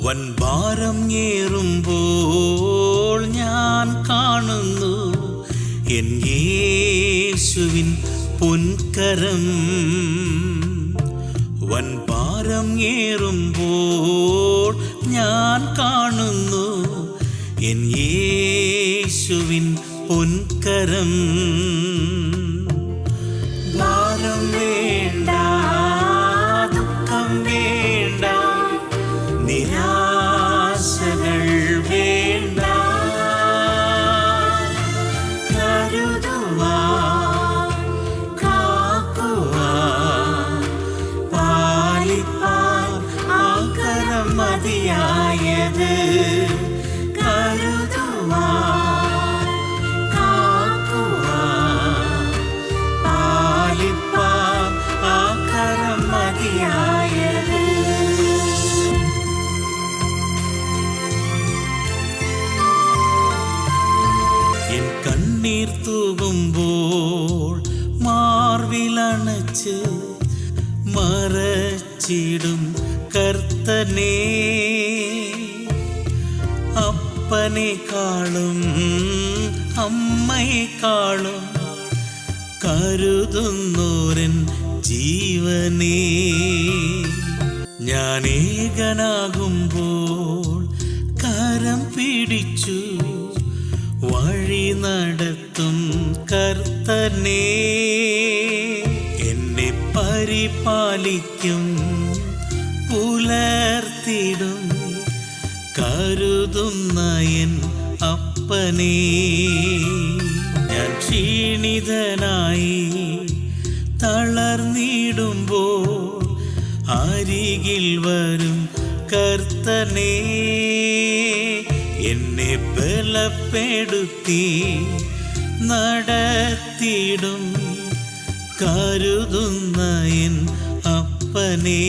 വൻഭാരം ഏറുമ്പോൾ ഞാൻ കാണുന്നു എൻ യേശുവിൻ പൊൻകരം. വൻഭാരം ഏറുമ്പോൾ ഞാൻ കാണുന്നു എൻ യേശുവിൻ പൊൻകരം. ഭാരം വേണ്ട, ദുഃഖം വേണ്ട, നിരാശകൾ വേണ്ട, കരുതുവാൻ, കാക്കുവാൻ, പാലിപ്പാൻ ആ കരം മതിയായത്. കരുതുവാൻ, കാക്കുവാൻ, പാലിപ്പാൻ ആ കരം മതിയായത്. എൻ കണ്ണീർ തൂകുമ്പോൾ മാർവിലണച്ച് മറച്ചിടും കർത്തനേ, അപ്പനേക്കാളും അമ്മയെക്കാളും കരുതുന്നോരൻ ജീവനേ. ഞാൻ ഏകനാകുമ്പോൾ കരം പിടിച്ചു വഴി നടത്തും കർത്തനേ, എന്നെ പരിപാലിക്കും പുലർത്തിടും കരുതുന്ന എൻ അപ്പനേ. ഞാൻ ക്ഷീണിതനായി തളർന്നിടുമ്പോൾ അരികിൽ വരും കർത്തനേ, എന്നെ ബലപ്പെടുത്തി നടത്തിടും കരുതുന്ന എൻ അപ്പനേ.